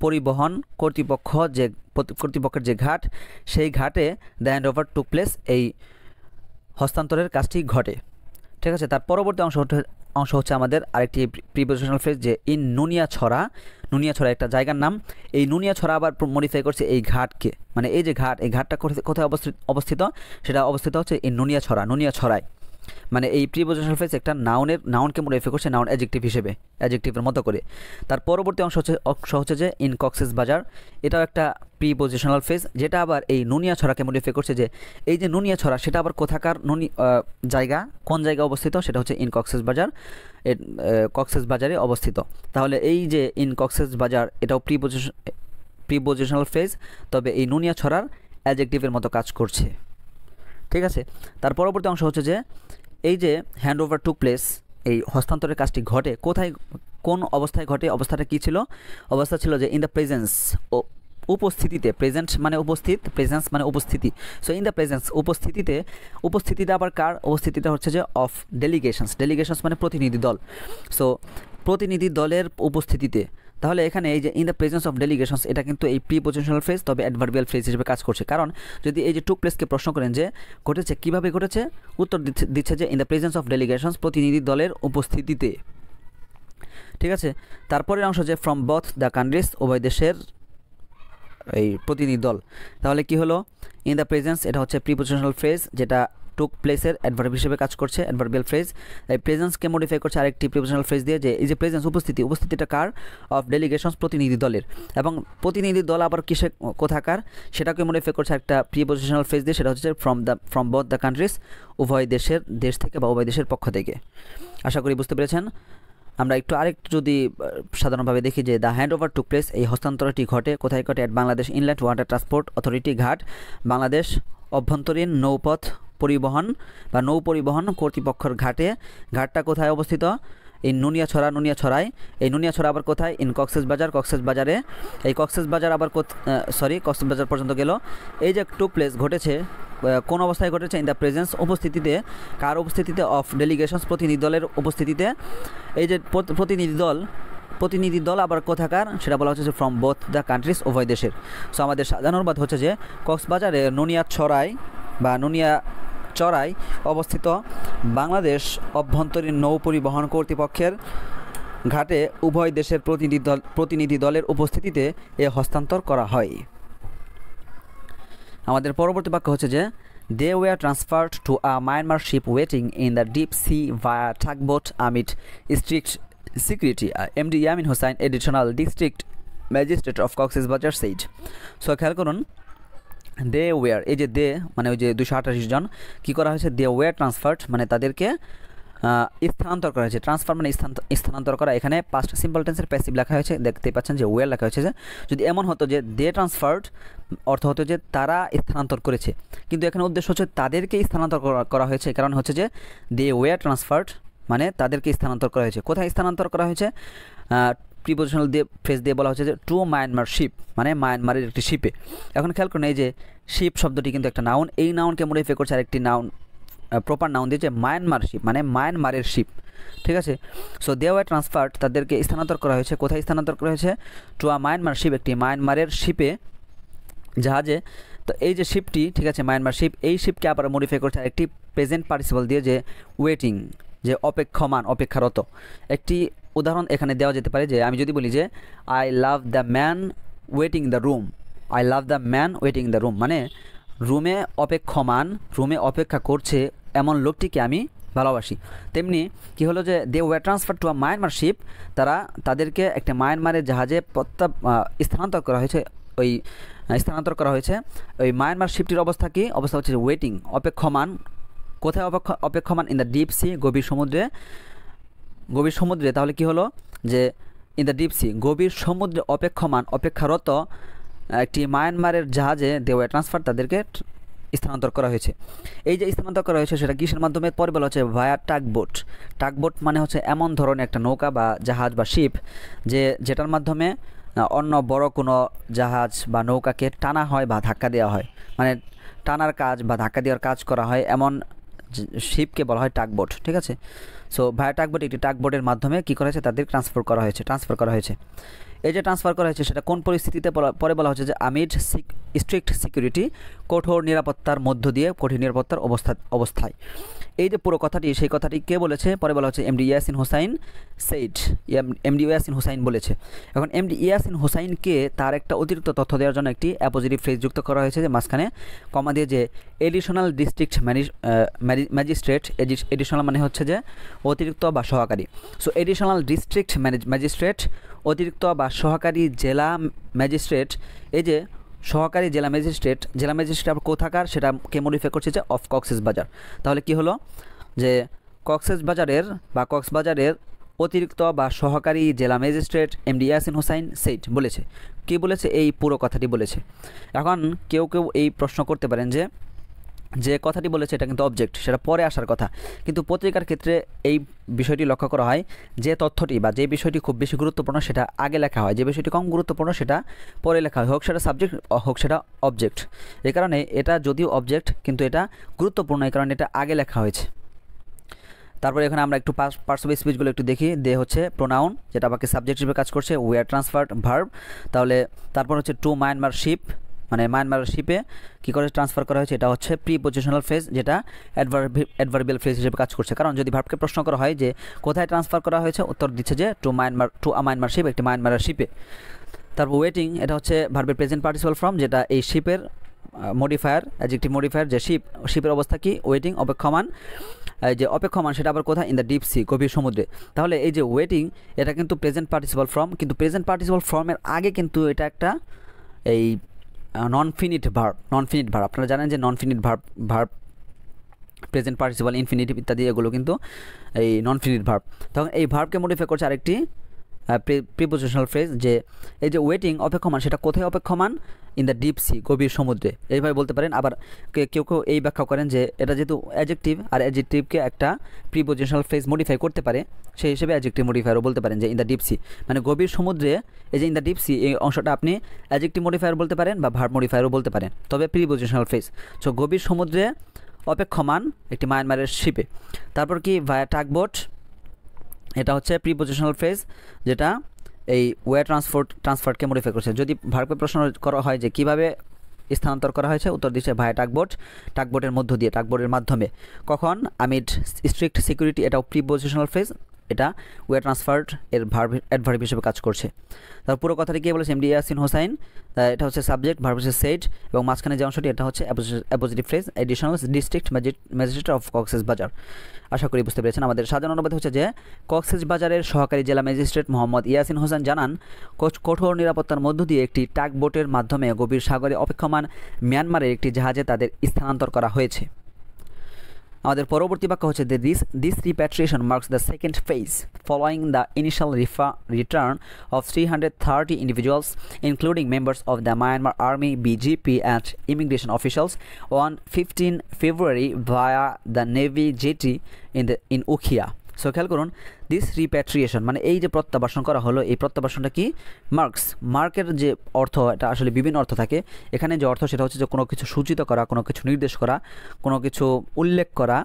পরিবহন কর্তৃপক্ষের যে ঘাট, সেই ঘাটে the hand over took place, এই হস্তান্তরের কাজটি ঘটে। ঠিক আছে, তার পরবর্তী অংশ হচ্ছে আমাদের আরেকটি প্রিপোজিশনাল ফ্রেজ যে ইন নুনিয়াছড়া একটা জায়গার নাম। এই নুনিয়াছড়া আবার মডিফাই করছে এই ঘাটকে, মানে এই যে ঘাট, এই ঘাটটা কোথায় অবস্থিত, সেটা অবস্থিত হচ্ছে ইন নুনিয়াছড়ায়। মানে এই প্রিপোজিশনাল ফ্রেজ একটা নাউনকে মডিফাই করছে নাউন অ্যাডজেক্টিভ হিসেবে, অ্যাডজেক্টিভের মতো করে। তার পরবর্তী অংশ হচ্ছে যে ইন কক্সেস বাজার, এটাও একটা প্রিপোজিশনাল ফ্রেজ, যেটা আবার এই নুনিয়া ছড়াকে মডিফাই করছে, যে এই যে নুনিয়া ছড়া সেটা আবার কোথাকার জায়গা, কোন জায়গায় অবস্থিত, সেটা হচ্ছে ইন কক্সেস বাজার, কক্সেস বাজারে অবস্থিত। তাহলে এই যে ইন কক্সেস বাজার এটাও প্রিপোজিশনাল ফ্রেজ, তবে এই নুনিয়া ছড়ার অ্যাডজেক্টিভের মতো কাজ করছে। ঠিক আছে, তার পরবর্তী অংশ হচ্ছে যে এই যে হ্যান্ড ওভার টুক প্লেস, এই হস্তান্তরের কাজটি ঘটে কোথায়, কোন অবস্থায় ঘটে, অবস্থাটা কী ছিল, অবস্থা ছিল যে ইন দ্য প্রেজেন্স, উপস্থিতিতে, প্রেজেন্ট মানে উপস্থিত, প্রেজেন্স মানে উপস্থিতি, সো ইন দ্য প্রেজেন্স উপস্থিতিতে আবার কার উপস্থিতিটা হচ্ছে যে অফ ডেলিগেশনস মানে প্রতিনিধি দল, সো প্রতিনিধি দলের উপস্থিতিতে। তাহলে এখানে এই যে ইন দ্য প্রেজেন্স অফ ডেলিগেশনস এটা কিন্তু এই প্রিপোজিশনাল ফ্রেজ, তবে অ্যাডভার্বিয়াল ফ্রেজ হিসেবে কাজ করছে। কারণ যদি এই যে টুক প্লেসকে প্রশ্ন করেন যে ঘটেছে কীভাবে ঘটেছে, উত্তর দিচ্ছে যে ইন দ্য প্রেজেন্স অফ ডেলিগেশনস, প্রতিনিধি দলের উপস্থিতিতে। ঠিক আছে, তারপরের অংশ যে ফ্রম বোথ দ্য কান্ট্রিজ, উভয় দেশের এই প্রতিনিধি দল। তাহলে কি হলো, ইন দ্য প্রেজেন্স এটা হচ্ছে প্রিপোজিশনাল ফ্রেজ, যেটা টুক প্লেসের অ্যাডভার্ব হিসেবে কাজ করছে, অ্যাডভার্বিয়াল ফ্রেজ। এই প্রেজেন্সকে মডিফাই করছে আরেকটি প্রিপোজিশনাল ফ্রেজ দিয়ে, যে এই যে প্রেজেন্স উপস্থিতিটা কার, অফ ডেলিগেশনস প্রতিনিধি দলের, এবং প্রতিনিধি দল আবার কিসে কোথাকার সেটাকে মডিফাই করছে একটা প্রিপোজিশনাল ফ্রেজ দিয়ে, সেটা হচ্ছে ফ্রম বোথ দ্য কান্ট্রিজ, উভয় দেশ থেকে বা উভয় দেশের পক্ষ থেকে। আশা করি বুঝতে পেরেছেন। আমরা আরেকটু যদি সাধারণভাবে দেখি যে the hand over took place, এই হস্তান্তরটি ঘটে কোথায় ঘটে, at Bangladesh inland water transport authority ঘাট, বাংলাদেশ অভ্যন্তরীণ নৌপথ পরিবহন বা নৌ পরিবহন কর্তৃপক্ষের ঘাটে। ঘাটটা কোথায় অবস্থিত, এই নুনিয়াছড়ায়। এই নুনিয়াছড়া আবার কোথায়, ইন কক্সেস বাজারে। এই কক্সেস বাজার আবার কক্সেস বাজার পর্যন্ত গেল। এই যে টুক প্লেস ঘটেছে কোন অবস্থায় ঘটেছে, ইন দ্য প্রেজেন্স উপস্থিতিতে, কার উপস্থিতিতে, অফ ডেলিগেশনস প্রতিনিধি দলের উপস্থিতিতে। এই যে প্রতিনিধি দল আবার কোথাকার, সেটা বলা হচ্ছে যে ফ্রম বোথ দ্য কান্ট্রিজ, উভয় দেশের। সো আমাদের সাধারণ অনুবাদ হচ্ছে যে কক্সবাজারে নুনিয়াচড়ায় অবস্থিত বাংলাদেশ অভ্যন্তরীণ নৌ পরিবহন কর্তৃপক্ষের ঘাটে উভয় দেশের প্রতিনিধি দলের উপস্থিতিতে এ হস্তান্তর করা হয়। আমাদের পরবর্তী বাক্য হচ্ছে যে they were transferred to a Myanmar ship waiting in the deep sea via tugboat amid strict security, MD Yamin Hussain, additional district magistrate of Cox's Bazar said. So খেয়াল করুন, they were, এই যে দে মানে ওই যে 228 জন কী করা হয়েছে, they were transferred মানে তাদেরকে স্থানান্তর করা হয়েছে। ট্রান্সফার মানে স্থানান্তর করা, এখানে পাস্ট সিম্পল টেন্সের প্যাসিভ লেখা হয়েছে, দেখতেই পাচ্ছেন যে ওয়ার লেখা হয়েছে। যে যদি এমন হতো যে দে ট্রান্সফার্ড, অর্থ হতো যে তারা স্থানান্তর করেছে, কিন্তু এখানে উদ্দেশ্য হচ্ছে তাদেরকে স্থানান্তর করা হয়েছে। কারণ হচ্ছে যে দে ওয়ার ট্রান্সফার্ড মানে তাদেরকে স্থানান্তর করা হয়েছে। কোথায় স্থানান্তর করা হয়েছে, প্রিপোজিশনাল দিয়ে ফ্রেজ দিয়ে বলা হচ্ছে যে টু মায়ানমার শিপ, মানে মায়ানমারের একটি শিপে। এখন খেয়াল করুন, এই যে শিপ শব্দটি কিন্তু একটা নাউন, এই নাউনকে মডিফাই করছে আরেকটি নাউন, প্রপার নাউন দিয়েছে মায়ানমার শিপ, মানে মায়ানমারের শিপ। ঠিক আছে, সো দে ওয়ার ট্রান্সফার্ড, তাদেরকে স্থানান্তর করা হয়েছে। কোথায় স্থানান্তর করা হয়েছে, টু আ মায়ানমার শিপ, একটি মায়ানমারের শিপে, জাহাজে। তো এই যে শিপটি, ঠিক আছে, মায়ানমার শিপ, এই শিপকে আবার মডিফাই করছে একটি প্রেজেন্ট পার্টিসিপল দিয়ে, যে ওয়েটিং, যে অপেক্ষমান, অপেক্ষারত। একটি উদাহরণ এখানে দেওয়া যেতে পারে, যে আমি যদি বলি যে I love the man waiting the room, I love the man waiting the room, মানে রুমে অপেক্ষমান, রুমে অপেক্ষা করছে এমন লোকটিকে আমি ভালোবাসি। তেমনি কি হলো যে they were transfer to a Myanmar ship, তাদেরকে একটা মায়ানমারের জাহাজে স্থানান্তর করা হয়েছে। ওই মায়ানমার শিপটির অবস্থা কি, অবস্থা হচ্ছে ওয়েটিং, অপেক্ষমান। কোথায় অপেক্ষমান, ইন দ্য ডিপ সি, গভীর সমুদ্রে। তাহলে কি হলো যে ইন দ্য ডিপ সি, গভীর সমুদ্রে অপেক্ষমান, অপেক্ষারত একটি মায়ানমারের জাহাজে দে ওয়ার ট্রান্সফার, তাদেরকে স্থানান্তর করা হয়েছে। এই যে স্থানান্তর করা হয়েছে সেটা কিসের মাধ্যমে, পরে বলা হচ্ছে ভায়া টাগবোট। টাগবোট মানে হচ্ছে এমন ধরনের একটা নৌকা বা জাহাজ বা শিপ, যেটার মাধ্যমে অন্য বড় কোনো জাহাজ বা নৌকাকে টানা হয় বা ধাক্কা দেওয়া হয়, মানে টানার কাজ বা ধাক্কা দেওয়ার কাজ করা হয়, এমন শিপকে বলা হয় টাগবোট। ঠিক আছে, সো ভায়া টাগবোট একটি টাগবোটের মাধ্যমে কী করা হয়েছে, তাদের ট্রান্সফার করা হয়েছে। এই যে ট্রান্সফার করা হয়েছে সেটা কোন পরিস্থিতিতে পরে বলা হচ্ছে যে আমিড স্ট্রিক্ট সিকিউরিটি, কঠোর নিরাপত্তার মধ্য দিয়ে, কঠিন নিরাপত্তার অবস্থায়। এই যে পুরো কথাটি, সেই কথাটি কে বলেছে, পরে বলা হচ্ছে MD Yasin Hossain said, MD Yasin Hossain বলেছে। এখন এমডি ইয়াসিন হোসাইনকে তার একটা অতিরিক্ত তথ্য দেওয়ার জন্য একটি অ্যাপোজিটিভ ফ্রেজ যুক্ত করা হয়েছে, যে মাঝখানে কমা দিয়ে যে এডিশনাল ডিস্ট্রিক্ট ম্যাজিস্ট্রেট, এডিশনাল মানে হচ্ছে যে অতিরিক্ত বা সহকারী। সো এডিশনাল ডিস্ট্রিক্ট ম্যাজিস্ট্রেট, অতিরিক্ত বা সহকারী জেলা ম্যাজিস্ট্রেট। এই যে সহকারী জেলা ম্যাজিস্ট্রেট আবার কোথাকার, সেটাকে মডিফাই করছে যে অফ কক্সবাজার। তাহলে কি হলো, যে কক্সবাজারের অতিরিক্ত বা সহকারী জেলা magistrate MD Yasin Hossain said বলেছে। কি বলেছে, এই পুরো কথাটি বলেছে। এখন কেউ এই প্রশ্ন করতে পারেন যে কথাটি বলেছে এটা কিন্তু অবজেক্ট, সেটা পরে আসার কথা। কিন্তু পত্রিকার ক্ষেত্রে এই বিষয়টি লক্ষ্য করা হয় যে তথ্যটি বা যে বিষয়টি খুব বেশি গুরুত্বপূর্ণ সেটা আগে লেখা হয়, যে বিষয়টি কম গুরুত্বপূর্ণ সেটা পরে লেখা হয়, হোক সেটা সাবজেক্ট হোক সেটা অবজেক্ট। এই কারণে এটা যদিও অবজেক্ট কিন্তু এটা গুরুত্বপূর্ণ, এই কারণে এটা আগে লেখা হয়েছে। তারপরে এখানে আমরা একটু পার্টস অফ স্পিচগুলো একটু দেখি। দে হচ্ছে প্রোনাউন, যেটা বাকি সাবজেক্ট হিসেবে কাজ করছে। ওয়ার ট্রান্সফার্ড ভার্ব, তাহলে তারপর হচ্ছে টু মায়ানমার শিপ, মানে মায়ানমার শিপে কী করে ট্রান্সফার করা হয়েছে, এটা হচ্ছে প্রিপোজিশনাল ফ্রেজ, যেটা অ্যাডভার্বিয়াল ফ্রেজ হিসেবে কাজ করছে। কারণ যদি ভার্বকে প্রশ্ন করা হয় যে কোথায় ট্রান্সফার করা হয়েছে, উত্তর দিচ্ছে যে টু আ মায়ানমার শিপ, একটি মায়ানমারের শিপে। তারপর ওয়েটিং, এটা হচ্ছে ভার্বের প্রেজেন্ট পার্টিসিপাল ফর্ম, যেটা এই শিপের মডিফায়ার, অ্যাডজেক্টিভ মডিফায়ার, যে শিপের অবস্থা কি, ওয়েটিং, অপেক্ষমান। যে অপেক্ষমান সেটা আবার কোথায়, ইন দ্য ডিপ সি, গভীর সমুদ্রে। তাহলে এই যে ওয়েটিং, এটা কিন্তু প্রেজেন্ট পার্টিসিপাল ফর্ম, কিন্তু প্রেজেন্ট পার্টিসিপাল ফর্মের আগে কিন্তু এটা একটা এই নন ফিনিট ভার্ব। আপনারা জানেন যে non finite verb present participle, infinitive ইত্যাদি এগুলো কিন্তু এই নন ফিনিট ভার্ব। তখন এই ভার্বকে মডিফাই করছে আরেকটি প্রিপোজিশনাল ফ্রেজ, যে এই যে ওয়েটিং অপেক্ষমান, সেটা কোথায় অপেক্ষমান, ইন দ্য ডিপ সি, গভীর সমুদ্রে, এইভাবে বলতে পারেন। আবার কেউ এই ব্যাখ্যা করেন যে এটা যেহেতু অ্যাডজেক্টিভ, আর অ্যাডজেক্টিভকে একটা প্রিপোজিশনাল ফ্রেজ মডিফাই করতে পারে, সেই হিসেবে অ্যাডজেক্টিভ মডিফায়ারও বলতে পারেন, যে ইন দ্য ডিপ সি, মানে গভীর সমুদ্রে। এই যে ইন দ্য ডিপ সি, এই অংশটা আপনি অ্যাডজেক্টিভ মডিফায়ার বলতে পারেন বা ভার্ব মডিফায়ারও বলতে পারেন, তবে প্রিপোজিশনাল ফ্রেজ। সো গভীর সমুদ্রে অপেক্ষমান একটি মায়ানমারের শিপে। তারপর কি, ভায়া টাগবোট, এটা হচ্ছে প্রিপোজিশনাল ফ্রেজ, যেটা এই ওয়ার ট্রান্সফারকে মডিফাই করছে। যদি ভার্বে প্রশ্ন করা হয় যে কীভাবে স্থানান্তর করা হয়েছে, উত্তর দিচ্ছে ভায়া টাগবোটের মধ্য দিয়ে, টাগবোটের মাধ্যমে। কখন, আমিড স্ট্রিক্ট সিকিউরিটি, এটাও প্রিপোজিশনাল ফ্রেজ, এটা ওয়ার ট্রান্সফার্ড এর অ্যাডভার্ব হিসেবে কাজ করছে। তার পুরো কথাটি কী বলেছে, এমডি ইয়াসিন হোসাইন, এটা হচ্ছে সাবজেক্ট, ভার্ব হচ্ছে সেইড, এবং মাঝখানে যে অংশটি এটা হচ্ছে appositive phrase, additional district magistrate of Cox's Bazar. আশা করি বুঝতে পেরেছেন। আমাদের সাধারণ অনুবাদ হচ্ছে যে কক্সবাজারের সহকারী জেলা ম্যাজিস্ট্রেট মোহাম্মদ ইয়াসিন হোসেন জানান, কঠোর নিরাপত্তার মধ্য দিয়ে একটি টাগবোটের মাধ্যমে গভীর সাগরে অপেক্ষমান মিয়ানমারের একটি জাহাজে তাদের স্থানান্তর করা হয়েছে। আমাদের পরবর্তী বাক্য হচ্ছে যে this repatriation marks the second phase following the initial return of 330 individuals including members of the Myanmar Army, BGP and immigration officials on 15 February via the Navy jetty in Ukhia. So খেয়াল করুন, this repatriation মানে এই যে প্রত্যাবাসন করা হলো, এই প্রত্যাবাসনটা কি, মার্কের যে অর্থ, এটা আসলে বিভিন্ন অর্থ থাকে। এখানে যে অর্থ সেটা হচ্ছে যে কোনো কিছু সূচিত করা, কোনো কিছু নির্দেশ করা, কোনো কিছু উল্লেখ করা,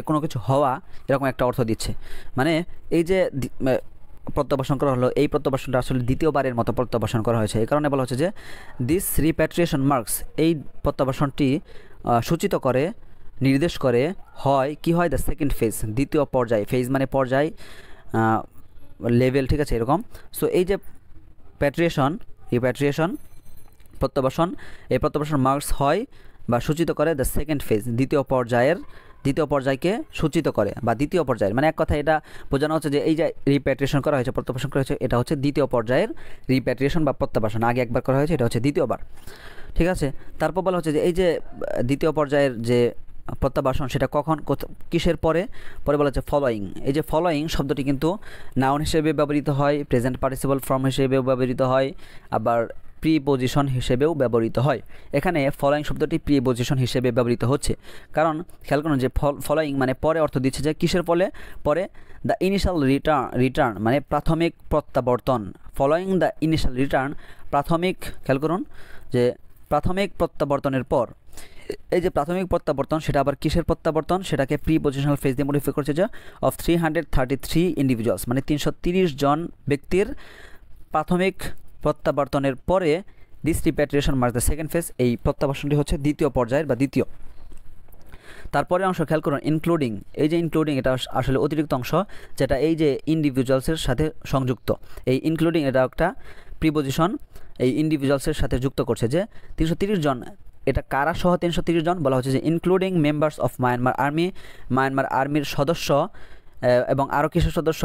কোনো কিছু হওয়া, এরকম একটা অর্থ দিচ্ছে। মানে এই যে প্রত্যাবাসন করা হলো, এই প্রত্যাবাসনটা আসলে দ্বিতীয়বারের মতো প্রত্যাবাসন করা হয়েছে। এই কারণে বলা হচ্ছে যে দিস রিপ্যাট্রিয়েশন মার্কস, এই প্রত্যাবাসনটি সূচিত করে, নির্দেশ করে, হয় কি হয়, দ্য সেকেন্ড ফেজ, দ্বিতীয় পর্যায়। ফেজ মানে পর্যায়, লেভেল, ঠিক আছে, এরকম। সো এই যে রিপ্যাট্রিয়েশন প্রত্যাবাসন, এই প্রত্যাবাসন মার্কস হয় বা সূচিত করে দ্য সেকেন্ড ফেজ, দ্বিতীয় পর্যায়কে সূচিত করে, বা দ্বিতীয় পর্যায়ের, মানে এক কথা এটা বোঝানো হচ্ছে যে এই যে রিপ্যাট্রিয়েশন করা হয়েছে, প্রত্যাবাসন করা হয়েছে, এটা হচ্ছে দ্বিতীয় পর্যায়ের রিপ্যাট্রিয়েশন বা প্রত্যাবাসন। আগে একবার করা হয়েছে, এটা হচ্ছে দ্বিতীয়বার, ঠিক আছে। তারপর বলা হচ্ছে যে এই যে দ্বিতীয় পর্যায়ের যে প্রত্যাবাসন, সেটা কখন, কিসের পরে বলা হচ্ছে ফলোয়িং। এই যে ফলোয়িং শব্দটি কিন্তু নাউন হিসেবে ব্যবহৃত হয়, প্রেজেন্ট পার্টিসিপল ফর্ম হিসেবেও ব্যবহৃত হয়, আবার প্রিপোজিশন হিসেবেও ব্যবহৃত হয়। এখানে ফলোয়িং শব্দটি প্রিপোজিশন হিসেবে ব্যবহৃত হচ্ছে, কারণ খেয়াল করুন যে ফলোয়িং মানে পরে অর্থ দিচ্ছে যে কিসের পরে দ্য ইনিশিয়াল রিটার্ন মানে প্রাথমিক প্রত্যাবর্তন। ফলোয়িং দ্য ইনিশিয়াল রিটার্ন, প্রাথমিক, খেয়াল করুন যে প্রাথমিক প্রত্যাবর্তনের পর। এই যে প্রাথমিক প্রত্যাবর্তন সেটা আবার কিসের প্রত্যাবর্তন, সেটাকে প্রিপজিশনাল ফ্রেজ দিয়ে মডিফাই করছে যে অফ 333 ইন্ডিভিজুয়ালস, মানে 330 জন ব্যক্তির প্রাথমিক প্রত্যাবর্তনের পরে this repatriation marks the second phase, এই প্রত্যাবর্তনটি হচ্ছে দ্বিতীয় পর্যায়ের বা দ্বিতীয়। তারপরে অংশ খেয়াল করুন ইনক্লুডিং, এই যে ইনক্লুডিং এটা আসলে অতিরিক্ত অংশ যেটা এই যে ইন্ডিভিজুয়ালসের সাথে সংযুক্ত। এই ইনক্লুডিং এটা একটা প্রিপজিশন এই ইন্ডিভিজুয়ালসের সাথে যুক্ত করছে যে 330 জন, এটা কারা সহ 330 জন বলা হচ্ছে যে including members of Myanmar army, Myanmar আর্মির সদস্য এবং আরও কিছু সদস্য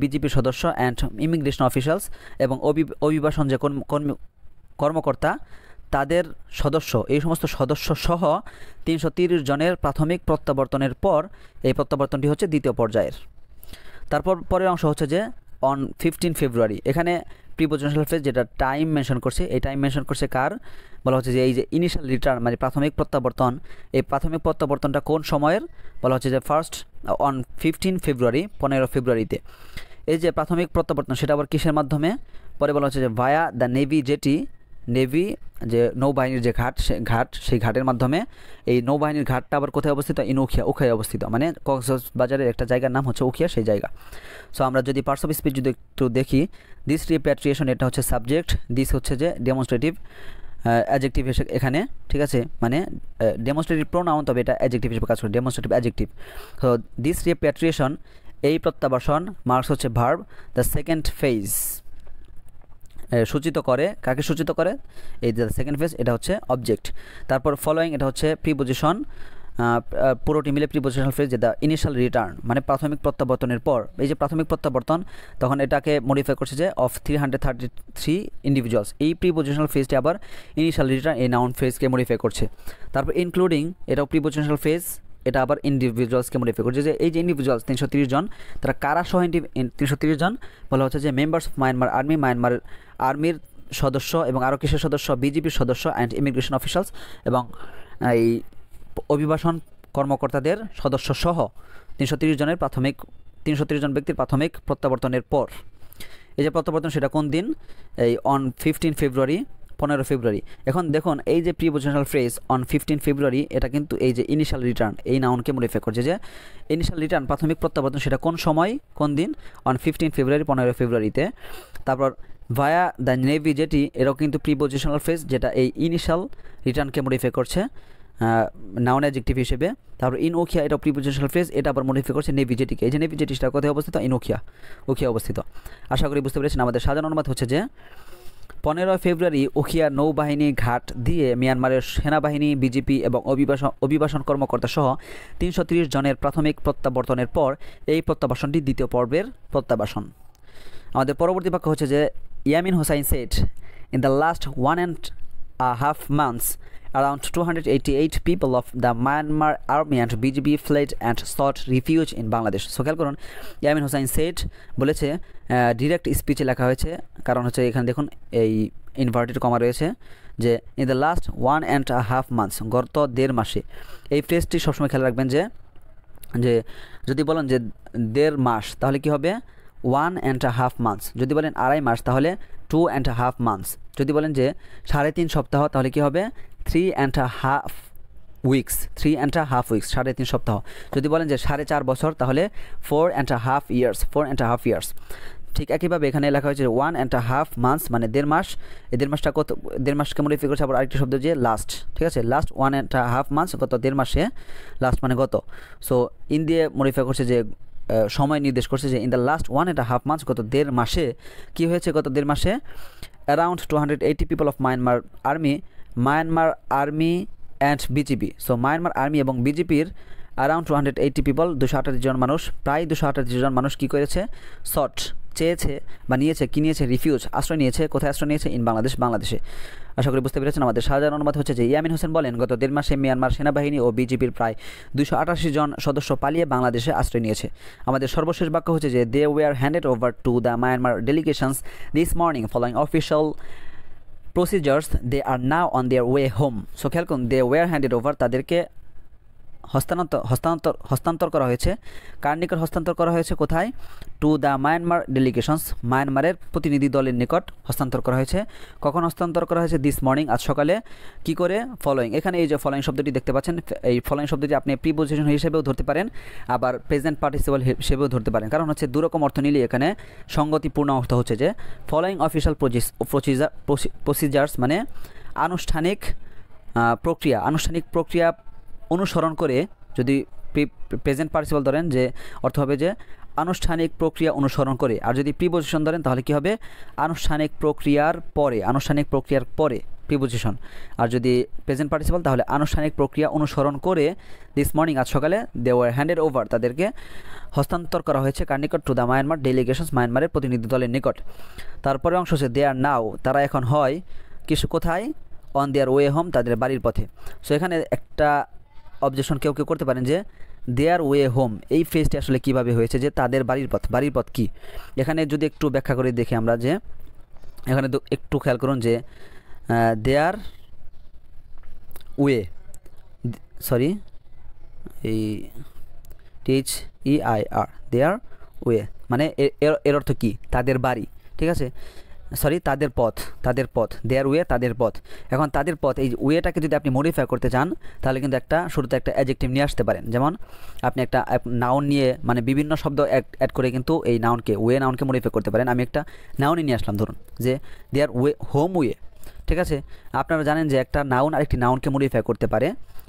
বিজেপির সদস্য অ্যান্ড ইমিগ্রেশন অফিসিয়ালস এবং অভিবাসন যে কর্মকর্তা তাদের সদস্য, এই সমস্ত সদস্য সহ 330 জনের প্রাথমিক প্রত্যাবর্তনের পর এই প্রত্যাবর্তনটি হচ্ছে দ্বিতীয় পর্যায়ের। তারপর পরের অংশ হচ্ছে যে অন 15 ফেব্রুয়ারি, এখানে প্রিপজিশনাল ফ্রেজ যেটা টাইম মেনশন করছে, এই টাইম মেনশন করছে কার, বলা হচ্ছে যে এই যে ইনিশিয়াল রিটার্ন মানে প্রাথমিক প্রত্যাবর্তন, এই প্রাথমিক প্রত্যাবর্তনটা কোন সময়ের, বলা হচ্ছে যে ফার্স্ট অন 15 ফেব্রুয়ারি, 15 ফেব্রুয়ারিতে। এই যে প্রাথমিক প্রত্যাবর্তন সেটা আবার কিসের মাধ্যমে, পরে বলা হচ্ছে যে ভায়া দ্য নেভি জেটি, নেভি যে নৌবাহিনীর যে ঘাট সেই ঘাটের মাধ্যমে। এই নৌবাহিনীর ঘাটটা আবার কোথায় অবস্থিত, উখিয়ায় অবস্থিত, মানে কক্সবাজারের একটা জায়গার নাম হচ্ছে উখিয়া, সেই জায়গা। সো আমরা যদি পার্টস অফ স্পিচ যদি একটু দেখি, দিস রিপ্যাট্রিয়েশন এটা হচ্ছে সাবজেক্ট, দিস হচ্ছে যে ডেমনস্ট্রেটিভ অ্যাডজেক্টিভ এখানে, ঠিক আছে, মানে ডেমনস্ট্রেটিভ প্রোনাউন, তবে এটা অ্যাডজেক্টিভ হিসেবে কাজ করে, demonstrative adjective. So this repatriation এই প্রত্যাবাসন মার্কস হচ্ছে ভার্ব দ্য সেকেন্ড ফেজ, সূচিত করে, কাকে সূচিত করে, এই দ্য সেকেন্ড ফেজ এটা হচ্ছে অবজেক্ট। তারপর ফলোয়িং এটা হচ্ছে প্রিপজিশন, পুরোটি মিলে প্রিপজিশনাল ফ্রেজ যে দ্য ইনিশিয়াল রিটার্ন মানে প্রাথমিক প্রত্যাবর্তনের পর, এই যে প্রাথমিক প্রত্যাবর্তন তখন এটাকে মডিফাই করছে যে অফ 333 ইন্ডিভিজুয়ালস, এই প্রিপজিশনাল ফ্রেজটি আবার ইনিশিয়াল রিটার্ন এই নাউন ফ্রেজকে মডিফাই করছে। তারপর ইনক্লুডিং এটাও প্রিপজিশনাল ফ্রেজ, এটা আবার ইন্ডিভিজুয়ালসকে মডিফাই করছে যে এই যে ইন্ডিভিজুয়ালস 330 জন, তারা কারা সহ 330 জন, বলা হচ্ছে যে members of Myanmar army, Myanmar আর্মির সদস্য এবং আরও কিসের সদস্য, বিজেপির সদস্য অ্যান্ড ইমিগ্রেশন অফিসিয়ালস এবং এই অভিবাসন কর্মকর্তাদের সদস্য সহ 330 জনের প্রাথমিক 330 জন ব্যক্তির প্রাথমিক প্রত্যাবর্তনের পর। এই যে প্রত্যাবর্তন সেটা কোন দিন, এই অন 15 ফেব্রুয়ারি, 15 ফেব্রুয়ারি। এখন দেখুন এই যে প্রিপজিশনাল ফ্রেজ অন 15 ফেব্রুয়ারি, এটা কিন্তু এই যে ইনিশিয়াল রিটার্ন এই নাউনকে মডিফাই করছে যে ইনিশিয়াল রিটার্ন প্রাথমিক প্রত্যাবর্তন সেটা কোন সময়, কোন দিন, অন 15 ফেব্রুয়ারি, 15 ফেব্রুয়ারিতে। তারপর ভায়া দ্য নেভি জেটি, এটাও কিন্তু প্রিপজিশনাল ফ্রেজ যেটা এই ইনিশিয়াল রিটার্নকে মডিফাই করছে নাউন অ্যাডজেক্টিভ হিসেবে। তারপর ইন উখিয়া, এটা প্রিপজিশনাল ফ্রেজ, এটা আবার মডিফাই করছে নেভি জেটিকে। এই যে নেভি জেটিটা কোথায় অবস্থিত, ইন উখিয়া অবস্থিত। আশা করি বুঝতে পেরেছেন। আমাদের সাজানো অনুবাদ হচ্ছে যে 15 ফেব্রুয়ারি উখিয়া নৌবাহিনী ঘাট দিয়ে মিয়ানমারের সেনাবাহিনী, বিজেপি এবং অভিবাসন কর্মকর্তা সহ 330 জনের প্রাথমিক প্রত্যাবর্তনের পর এই প্রত্যাবাসনটি দ্বিতীয় পর্বের প্রত্যাবাসন। আমাদের পরবর্তী বাক্য হচ্ছে যে Yamin Hossain said in the last 1.5 months around 288 people of the Myanmar army and BGP fled and sought refuge in Bangladesh. So খেয়াল করুন ইয়ামিন হোসাইন সেড বলেছে, ডিরেক্ট স্পিচে লেখা হয়েছে, কারণ হচ্ছে এখানে দেখুন এই ইনভার্টেড কমা রয়েছে যে ইন দ্য লাস্ট 1.5 months, গত 1.5 মাসে। এই ফ্রেজটি সবসময় খেয়াল রাখবেন যে যদি বলেন যে 1.5 মাস তাহলে কি হবে 1.5 months, যদি বলেন 2.5 মাস তাহলে 2.5 months, যদি বলেন যে 3.5 সপ্তাহ তাহলে কি হবে 3.5 weeks, 3.5 weeks, 3.5 সপ্তাহ। যদি বলেন যে 4.5 বছর তাহলে 4.5 years, 4.5 years। ঠিক একইভাবে এখানে লেখা হয়েছে 1.5 months মানে 1.5 মাস। এই 1.5 মাসটা কত, 1.5 মাসকে মডিফাই করছে আবার আরেকটি শব্দ যে লাস্ট, ঠিক আছে, লাস্ট 1.5 months, গত 1.5 মাসে, লাস্ট মানে গত। সো ইন দিয়ে মডিফাই করছে যে সময় নির্দেশ করছে যে ইন দ্য লাস্ট 1.5 months, গত 1.5 মাসে কি হয়েছে, গত 1.5 মাসে around 280 people of Myanmar army and BJP. So Myanmar army এবং বিজেপির অ্যারাউন্ড 280 people, 288 জন মানুষ, প্রায় 288 জন মানুষ কী করেছে, সট চেয়েছে বা নিয়েছে, কি নিয়েছে, রিফিউজ, আশ্রয় নিয়েছে। কোথায় আশ্রয় নিয়েছে, ইন বাংলাদেশে। আশা করি বুঝতে পেরেছেন। আমাদের সাজানো অনুবাদ হচ্ছে যে ইয়ামিন হোসেন বলেন গত 1.5 মাসে মিয়ানমার সেনাবাহিনী ও বিজেপির প্রায় 288 জন সদস্য পালিয়ে বাংলাদেশে আশ্রয় নিয়েছে। আমাদের সর্বশেষ বাক্য হচ্ছে যে they were handed over to the Myanmar delegations this morning following official procedures, they are now on their way home. So খেয়াল করুন দে ওয়ার হ্যান্ডেড ওভার, তাদেরকে হস্তান্তর করা হয়েছে, কার নিকট হস্তান্তর করা হয়েছে, কোথায়, টু দ্য মায়ানমার ডেলিগেশনস, মায়ানমারের প্রতিনিধি দলের নিকট হস্তান্তর করা হয়েছে। কখন হস্তান্তর করা হয়েছে, দিস মর্নিং, আজ সকালে। কি করে, ফলোয়িং, এখানে এই যে ফলোয়িং শব্দটি দেখতে পাচ্ছেন, এই ফলোয়িং শব্দটি আপনি প্রিপোজিশন হিসেবেও ধরতে পারেন, আবার প্রেজেন্ট পার্টিসিপল হিসেবেও ধরতে পারেন, কারণ হচ্ছে দুরকম অর্থ নিলে এখানে সঙ্গতিপূর্ণ অর্থ হচ্ছে যে ফলোয়িং অফিসিয়াল প্রসিজার্স মানে আনুষ্ঠানিক প্রক্রিয়া অনুসরণ করে, যদি প্রেজেন্ট পার্টিসিপল ধরেন যে অর্থ হবে যে আনুষ্ঠানিক প্রক্রিয়া অনুসরণ করে, আর যদি প্রিপোজিশন ধরেন তাহলে কি হবে, আনুষ্ঠানিক প্রক্রিয়ার পরে প্রিপোজিশন, আর যদি প্রেজেন্ট পার্টিসিপল তাহলে আনুষ্ঠানিক প্রক্রিয়া অনুসরণ করে, দিস মর্নিং, আজ সকালে, দে ওয়ার হ্যান্ডেড ওভার, তাদেরকে হস্তান্তর করা হয়েছে কার নিকট, টু দ্য মায়ানমার ডেলিগেশনস, মায়ানমারের প্রতিনিধি দলের নিকট। তারপরে অংশ হচ্ছে দে আর নাও, তারা এখন হয় কিছু কোথায়, অন দেয়ার ওয়ে হোম, তাদের বাড়ির পথে। সো এখানে একটা অবজেকশন কেউ করতে পারেন যে দেয়ার ওয়ে হোম এই ফ্রেজটি আসলে কিভাবে হয়েছে, যে তাদের বাড়ির পথ কি। এখানে যদি একটু ব্যাখ্যা করে দেখি আমরা, যে এখানে একটু খেয়াল করুন যে দেয়ার ওয়ে, সরি এই THEIR, দেয়ার ওয়ে মানে এর অর্থ কি, তাদের বাড়ি, ঠিক আছে, সরি তাদের পথ, দেয়ার ওয়ে, তাদের পথ। এখন তাদের পথ, এই ওয়েটাকে যদি আপনি মডিফাই করতে চান তাহলে কিন্তু শুরুতে একটা অ্যাডজেক্টিভ নিয়ে আসতে পারেন। যেমন আপনি একটা নাউন নিয়ে মানে বিভিন্ন শব্দ অ্যাড করে কিন্তু এই নাউনকে মডিফাই করতে পারেন। আমি একটা নাউনই নিয়ে আসলাম, ধরুন যে দেয়ার ওয়ে হোম ওয়ে, ঠিক আছে। আপনারা জানেন যে একটা নাউন আরেকটি নাউনকে মডিফাই করতে পারে,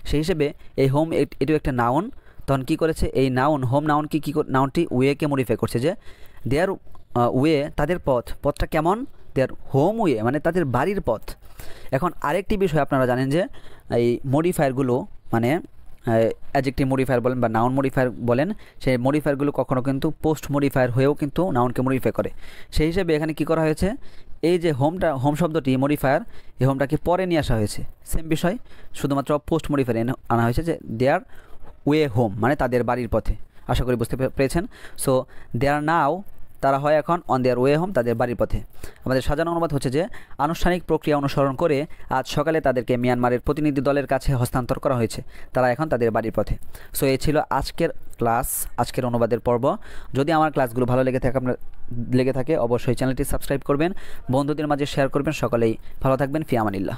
সেই হিসেবে এই হোম এটিও একটা নাউন। তখন কী করেছে, এই হোম নাউনটি নাউনটি ওয়েকে মডিফাই করছে, যে দেয়ার ওয়ে, তাদের পথটা কেমন, দেয়ার হোম ওয়ে মানে তাদের বাড়ির পথ। এখন আরেকটি বিষয় আপনারা জানেন যে এই মডিফায়ারগুলো মানে অ্যাডজেক্টিভ মডিফায়ার বলেন বা নাউন মডিফায়ার বলেন, সেই মডিফায়ারগুলো কখনও কিন্তু পোস্ট মডিফায়ার হয়েও কিন্তু নাউনকে মডিফাই করে। সেই হিসেবে এখানে কি করা হয়েছে, এই যে হোম শব্দটি মডিফায়ার, এই হোমটাকে পরে নিয়ে আসা হয়েছে, সেম বিষয়, শুধুমাত্র পোস্ট মডিফায়ার আনা হয়েছে, যে দেয়ার ওয়ে হোম মানে তাদের বাড়ির পথে। আশা করি বুঝতে পেরেছেন। সো দেয়ার নাও, তারা হয় এখন অন দেয়ার ওয়ে হোম, তাদের বাড়ির পথে। আমাদের সাজানো অনুবাদ হচ্ছে যে আনুষ্ঠানিক প্রক্রিয়া অনুসরণ করে আজ সকালে তাদেরকে মিয়ানমারের প্রতিনিধি দলের কাছে হস্তান্তর করা হয়েছে, তারা এখন তাদের বাড়ির পথে। সো এই ছিল আজকের ক্লাস, আজকের অনুবাদের পর্ব। যদি আমার ক্লাসগুলো ভালো লেগে থাকে অবশ্যই চ্যানেলটি সাবস্ক্রাইব করবেন, বন্ধুদের মাঝে শেয়ার করবেন। সকলেই ভালো থাকবেন, ফি আমানিল্লাহ।